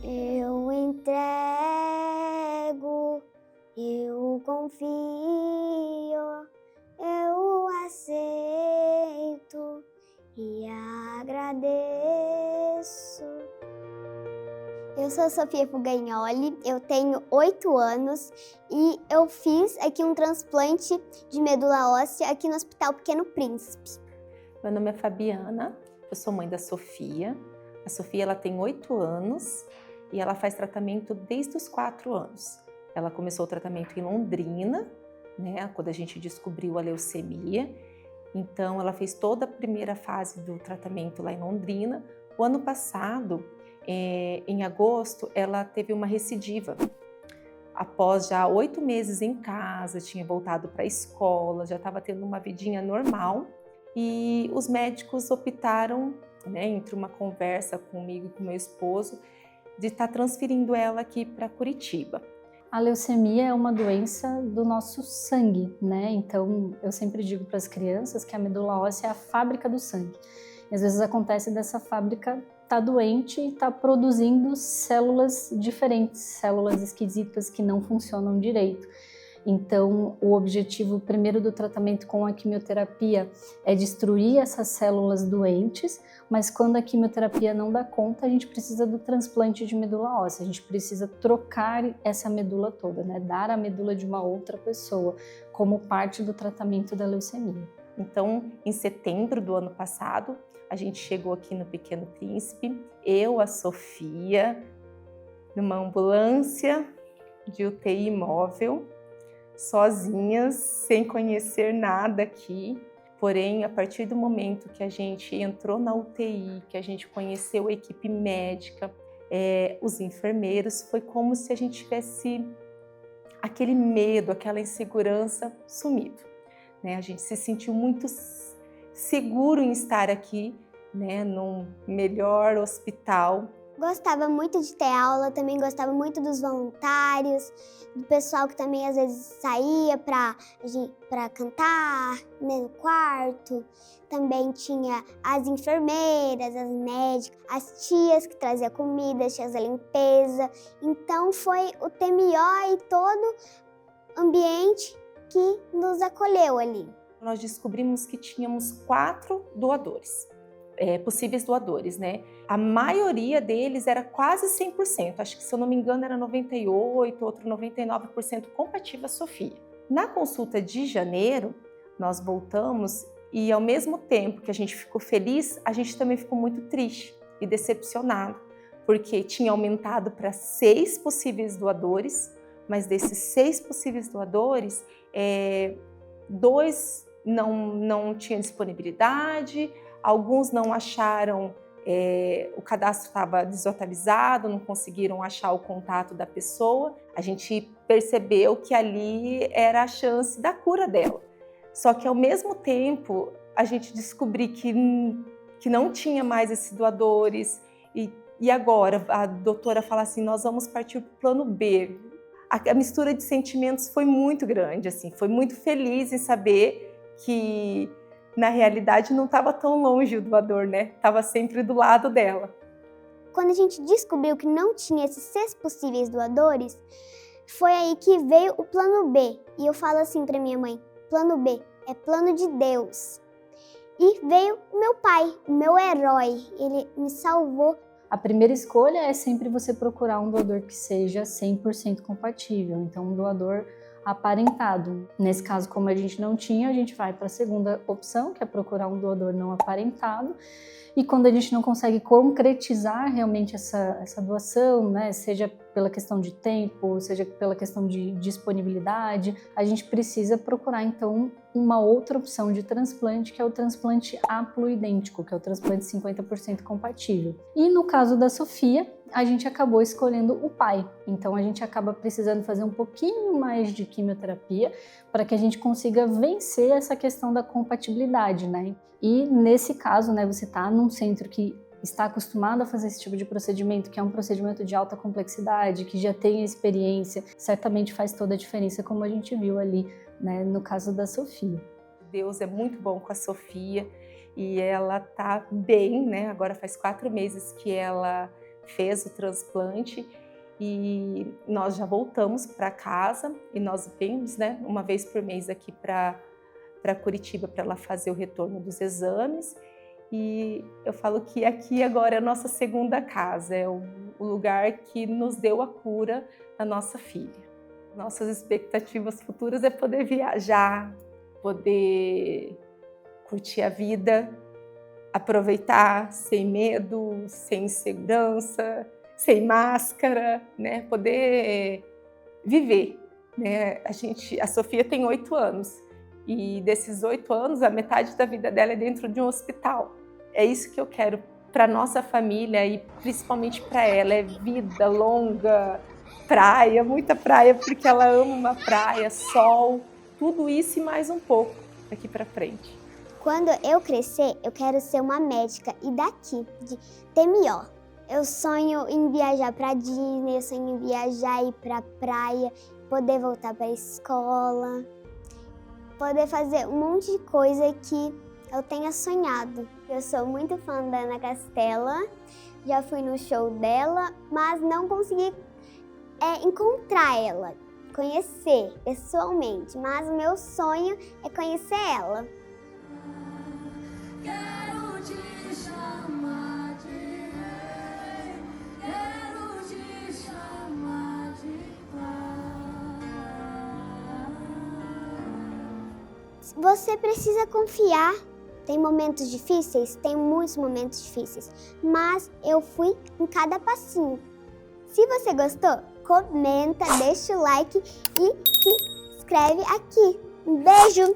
Eu entrego, eu confio, eu aceito e agradeço. Eu sou a Sofia Fugagnoli, eu tenho 8 anos e eu fiz aqui um transplante de medula óssea aqui no Hospital Pequeno Príncipe. Meu nome é Fabiana, eu sou mãe da Sofia. A Sofia ela tem 8 anos e ela faz tratamento desde os 4 anos. Ela começou o tratamento em Londrina, né, quando a gente descobriu a leucemia. Então ela fez toda a primeira fase do tratamento lá em Londrina. O ano passado, em agosto, ela teve uma recidiva. Após já 8 meses em casa, tinha voltado para a escola, já estava tendo uma vidinha normal. E os médicos optaram, né, entre uma conversa comigo e com meu esposo, de estar transferindo ela aqui para Curitiba. A leucemia é uma doença do nosso sangue, né? Então, eu sempre digo para as crianças que a medula óssea é a fábrica do sangue. E às vezes acontece dessa fábrica estar doente e estar produzindo células diferentes, células esquisitas que não funcionam direito. Então, o objetivo primeiro do tratamento com a quimioterapia é destruir essas células doentes, mas quando a quimioterapia não dá conta, a gente precisa do transplante de medula óssea, a gente precisa trocar essa medula toda, né? Dar a medula de uma outra pessoa, como parte do tratamento da leucemia. Então, em setembro do ano passado, a gente chegou aqui no Pequeno Príncipe, eu, a Sofia, numa ambulância de UTI móvel, sozinhas, sem conhecer nada aqui. Porém, a partir do momento que a gente entrou na UTI, que a gente conheceu a equipe médica, os enfermeiros, foi como se a gente tivesse aquele medo, aquela insegurança sumido, né? A gente se sentiu muito seguro em estar aqui, né, num melhor hospital. Gostava muito de ter aula, também gostava muito dos voluntários, do pessoal que também às vezes saía para cantar, né, no quarto. Também tinha as enfermeiras, as médicas, as tias que traziam comida, as tias da limpeza. Então foi o TMO e todo ambiente que nos acolheu ali. Nós descobrimos que tínhamos 4 doadores. Possíveis doadores, né? A maioria deles era quase 100%, acho que se eu não me engano era 98%, outro 99% compatível à Sofia. Na consulta de janeiro, nós voltamos e ao mesmo tempo que a gente ficou feliz, a gente também ficou muito triste e decepcionado, porque tinha aumentado para 6 possíveis doadores, mas desses 6 possíveis doadores, 2 não tinham disponibilidade, alguns não acharam, o cadastro estava desatualizado, não conseguiram achar o contato da pessoa. A gente percebeu que ali era a chance da cura dela. Só que ao mesmo tempo, a gente descobriu que não tinha mais esses doadores. E agora a doutora fala assim, nós vamos partir para o plano B. A mistura de sentimentos foi muito grande, assim, foi muito feliz em saber que na realidade não estava tão longe o doador, né? Estava sempre do lado dela. Quando a gente descobriu que não tinha esses 6 possíveis doadores, foi aí que veio o plano B. E eu falo assim para minha mãe, plano B é plano de Deus. E veio o meu pai, o meu herói, ele me salvou. A primeira escolha é sempre você procurar um doador que seja 100% compatível, então um doador aparentado. Nesse caso, como a gente não tinha, a gente vai para a segunda opção, que é procurar um doador não aparentado. E quando a gente não consegue concretizar realmente essa doação, né, seja pela questão de tempo, seja pela questão de disponibilidade, a gente precisa procurar então uma outra opção de transplante, que é o transplante haploidêntico, que é o transplante 50% compatível. E no caso da Sofia, a gente acabou escolhendo o pai. Então a gente acaba precisando fazer um pouquinho mais de quimioterapia para que a gente consiga vencer essa questão da compatibilidade, né? E nesse caso, né, você está num centro que está acostumado a fazer esse tipo de procedimento, que é um procedimento de alta complexidade, que já tem experiência, certamente faz toda a diferença, como a gente viu ali, né, no caso da Sofia. Deus é muito bom com a Sofia e ela tá bem, né? Agora faz 4 meses que ela fez o transplante e nós já voltamos para casa e nós vemos, né, uma vez por mês aqui para Curitiba para ela fazer o retorno dos exames. E eu falo que aqui agora é a nossa segunda casa, é o lugar que nos deu a cura da nossa filha. Nossas expectativas futuras é poder viajar, poder curtir a vida, aproveitar sem medo, sem insegurança, sem máscara, né? Poder viver, né? A Sofia tem 8 anos e desses 8 anos, a metade da vida dela é dentro de um hospital. É isso que eu quero para nossa família e principalmente para ela, é vida longa, praia, muita praia, porque ela ama uma praia, sol, tudo isso e mais um pouco daqui para frente. Quando eu crescer, eu quero ser uma médica e daqui, de TMO. Eu sonho em viajar para Disney, eu sonho em viajar e ir para praia, poder voltar para a escola, poder fazer um monte de coisa que eu tenha sonhado. Eu sou muito fã da Ana Castela, já fui no show dela, mas não consegui encontrar ela, conhecer pessoalmente, mas o meu sonho é conhecer ela. Quero te chamar de rei, quero te chamar de pai. Você precisa confiar. Tem momentos difíceis? Tem muitos momentos difíceis, mas eu fui em cada passinho. Se você gostou, comenta, deixa o like e se inscreve aqui. Um beijo!